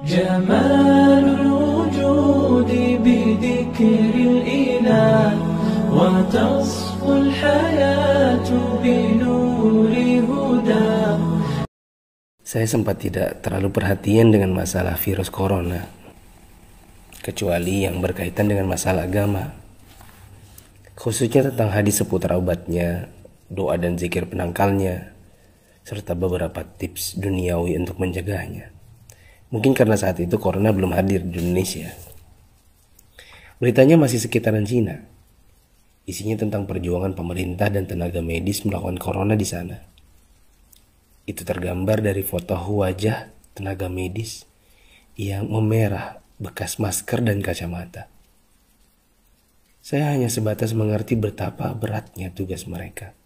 جمال الوجود بذكر الإله وتصفو الحياة بنور هدى. Saya sempat tidak terlalu perhatian dengan masalah virus corona, kecuali yang berkaitan dengan masalah agama, khususnya tentang hadis seputar obatnya, doa dan zikir penangkalnya, serta beberapa tips duniawi untuk mencegahnya. Mungkin karena saat itu corona belum hadir di Indonesia. Beritanya masih sekitaran Cina. Isinya tentang perjuangan pemerintah dan tenaga medis melawan corona di sana. Itu tergambar dari foto wajah tenaga medis yang memerah bekas masker dan kacamata. Saya hanya sebatas mengerti betapa beratnya tugas mereka.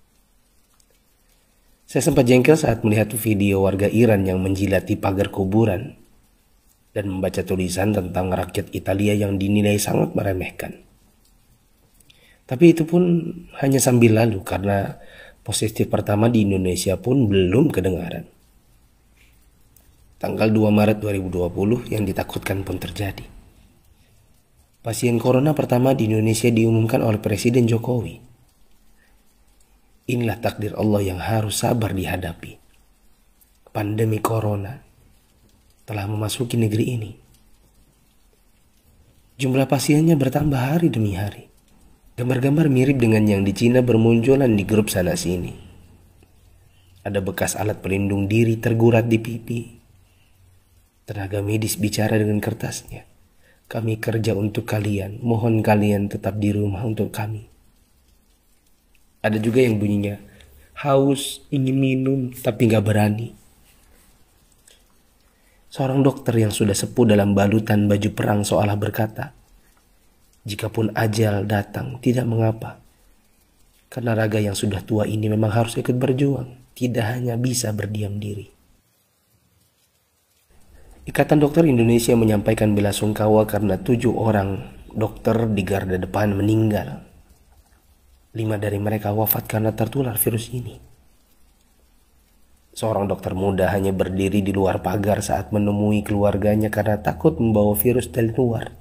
Saya sempat jengkel saat melihat video warga Iran yang menjilati pagar kuburan dan membaca tulisan tentang rakyat Italia yang dinilai sangat meremehkan. Tapi itu pun hanya sambil lalu karena positif pertama di Indonesia pun belum kedengaran. Tanggal 2 Maret 2020 yang ditakutkan pun terjadi. Pasien corona pertama di Indonesia diumumkan oleh Presiden Jokowi. Inilah takdir Allah yang harus sabar dihadapi. Pandemi corona telah memasuki negeri ini. Jumlah pasiennya bertambah hari demi hari. Gambar-gambar mirip dengan yang di Cina bermunculan di grup sana sini. Ada bekas alat pelindung diri tergurat di pipi. Tenaga medis bicara dengan kertasnya. Kami kerja untuk kalian, mohon kalian tetap di rumah untuk kami. Ada juga yang bunyinya, haus, ingin minum, tapi gak berani. Seorang dokter yang sudah sepuh dalam balutan baju perang seolah berkata, jikapun ajal datang, tidak mengapa. Karena raga yang sudah tua ini memang harus ikut berjuang, tidak hanya bisa berdiam diri. Ikatan Dokter Indonesia menyampaikan bela sungkawa karena 7 orang dokter di garda depan meninggal. 5 dari mereka wafat karena tertular virus ini. Seorang dokter muda hanya berdiri di luar pagar saat menemui keluarganya karena takut membawa virus dari luar.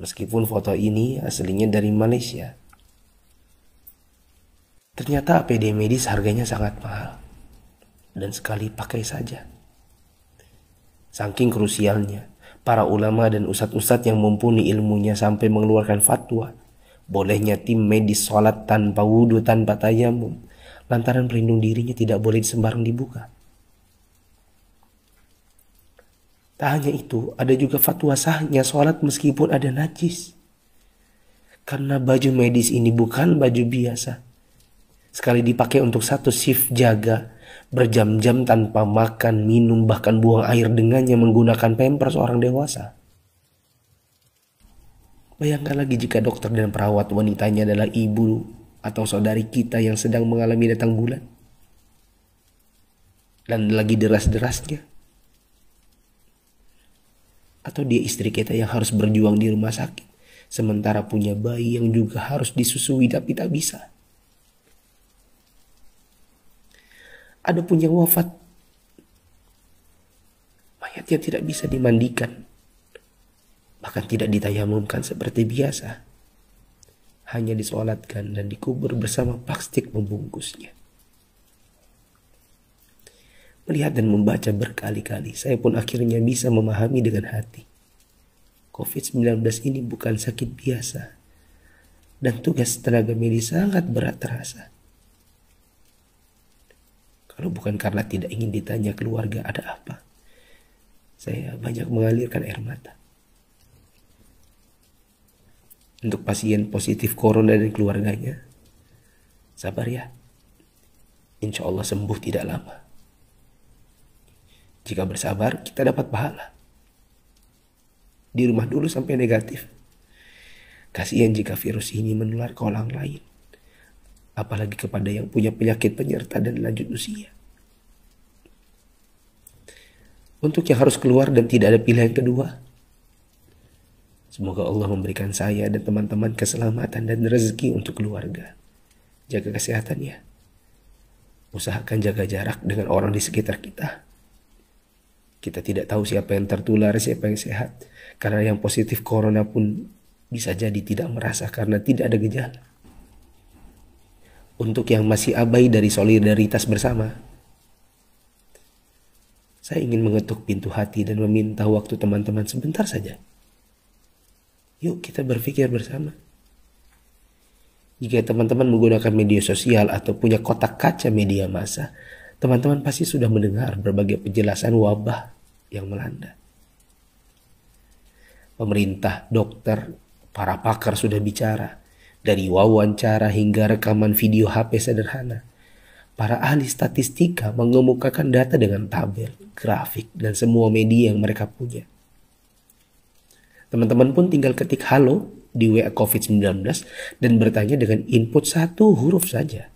Meskipun foto ini aslinya dari Malaysia. Ternyata APD medis harganya sangat mahal. Dan sekali pakai saja. Saking krusialnya, para ulama dan ustadz-ustadz yang mumpuni ilmunya sampai mengeluarkan fatwa. Bolehnya tim medis sholat tanpa wudhu, tanpa tayamum. Lantaran pelindung dirinya tidak boleh sembarang dibuka. Tak hanya itu, ada juga fatwa sahnya sholat meskipun ada najis. Karena baju medis ini bukan baju biasa. Sekali dipakai untuk satu shift jaga, berjam-jam tanpa makan, minum, bahkan buang air dengannya menggunakan pampers orang dewasa. Bayangkan lagi jika dokter dan perawat wanitanya adalah ibu atau saudari kita yang sedang mengalami datang bulan. Dan lagi deras-derasnya. Atau dia istri kita yang harus berjuang di rumah sakit, sementara punya bayi yang juga harus disusui tapi tak bisa. Ada pun yang wafat, mayatnya tidak bisa dimandikan, bahkan tidak ditayamumkan seperti biasa, hanya disolatkan dan dikubur bersama plastik membungkusnya. Melihat dan membaca berkali-kali, saya pun akhirnya bisa memahami dengan hati. COVID-19 ini bukan sakit biasa. Dan tugas tenaga medis sangat berat terasa. Kalau bukan karena tidak ingin ditanya keluarga ada apa, saya banyak mengalirkan air mata. Untuk pasien positif corona dan keluarganya, sabar ya. Insya Allah sembuh tidak lama. Jika bersabar, kita dapat pahala. Di rumah dulu sampai negatif. Kasihan jika virus ini menular ke orang lain. Apalagi kepada yang punya penyakit penyerta dan lanjut usia. Untuk yang harus keluar dan tidak ada pilihan kedua, semoga Allah memberikan saya dan teman-teman keselamatan dan rezeki untuk keluarga. Jaga kesehatan ya. Usahakan jaga jarak dengan orang di sekitar kita. Kita tidak tahu siapa yang tertular, siapa yang sehat. Karena yang positif corona pun bisa jadi tidak merasa karena tidak ada gejala. Untuk yang masih abai dari solidaritas bersama, saya ingin mengetuk pintu hati dan meminta waktu teman-teman sebentar saja. Yuk kita berpikir bersama. Jika teman-teman menggunakan media sosial atau punya kotak kaca media massa, teman-teman pasti sudah mendengar berbagai penjelasan wabah yang melanda. Pemerintah, dokter, para pakar sudah bicara. Dari wawancara hingga rekaman video HP sederhana. Para ahli statistika mengemukakan data dengan tabel, grafik, dan semua media yang mereka punya. Teman-teman pun tinggal ketik halo di WA COVID-19 dan bertanya dengan input 1 huruf saja.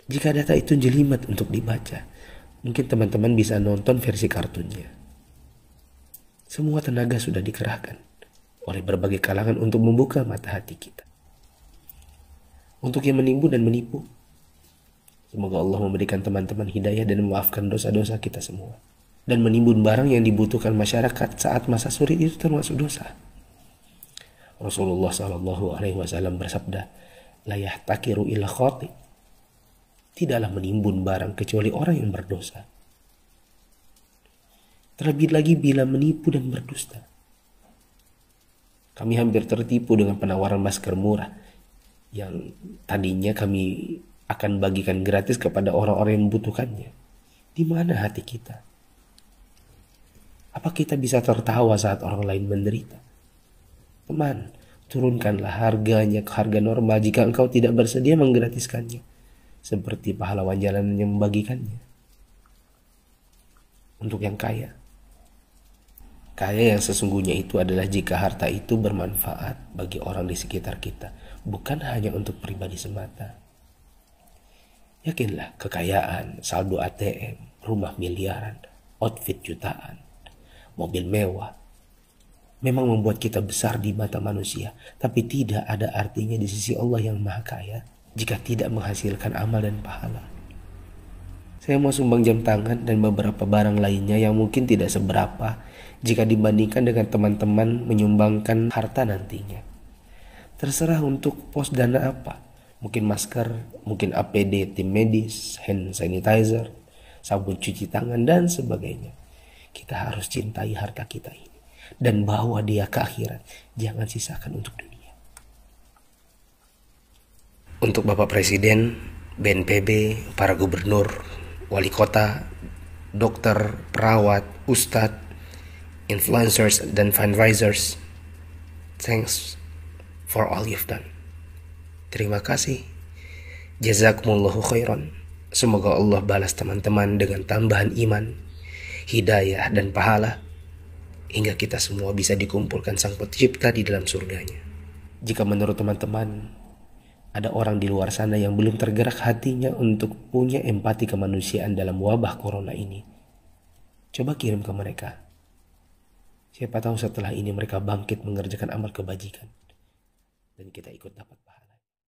Jika data itu jelimet untuk dibaca, mungkin teman-teman bisa nonton versi kartunnya. Semua tenaga sudah dikerahkan oleh berbagai kalangan untuk membuka mata hati kita. Untuk yang menimbun dan menipu, semoga Allah memberikan teman-teman hidayah dan memaafkan dosa-dosa kita semua. Dan menimbun barang yang dibutuhkan masyarakat saat masa sulit itu termasuk dosa. Rasulullah SAW bersabda, la yahtakiru illa khati. Tidaklah menimbun barang kecuali orang yang berdosa. Terlebih lagi bila menipu dan berdusta. Kami hampir tertipu dengan penawaran masker murah yang tadinya kami akan bagikan gratis kepada orang-orang yang membutuhkannya. Di mana hati kita? Apa kita bisa tertawa saat orang lain menderita? Teman, turunkanlah harganya ke harga normal jika engkau tidak bersedia menggratiskannya, seperti pahlawan jalanan yang membagikannya. Untuk yang kaya yang sesungguhnya itu adalah jika harta itu bermanfaat bagi orang di sekitar kita, bukan hanya untuk pribadi semata. Yakinlah, kekayaan, saldo ATM, rumah miliaran, outfit jutaan, mobil mewah memang membuat kita besar di mata manusia, tapi tidak ada artinya di sisi Allah yang Maha Kaya jika tidak menghasilkan amal dan pahala. Saya mau sumbang jam tangan dan beberapa barang lainnya yang mungkin tidak seberapa jika dibandingkan dengan teman-teman menyumbangkan harta nantinya. Terserah untuk pos dana apa. Mungkin masker, mungkin APD tim medis, hand sanitizer, sabun cuci tangan, dan sebagainya. Kita harus cintai harta kita ini dan bawa dia ke akhirat. Jangan sisakan untuk dunia. Untuk Bapak Presiden, BNPB, para gubernur, wali kota, dokter, perawat, ustadz, influencers, dan fundraisers, thanks for all you've done. Terima kasih. Jazakumullahu khairan. Semoga Allah balas teman-teman dengan tambahan iman, hidayah, dan pahala, hingga kita semua bisa dikumpulkan Sang Pencipta di dalam surganya. Jika menurut teman-teman ada orang di luar sana yang belum tergerak hatinya untuk punya empati kemanusiaan dalam wabah corona ini, coba kirim ke mereka. Siapa tahu setelah ini mereka bangkit mengerjakan amal kebajikan dan kita ikut dapat pahala.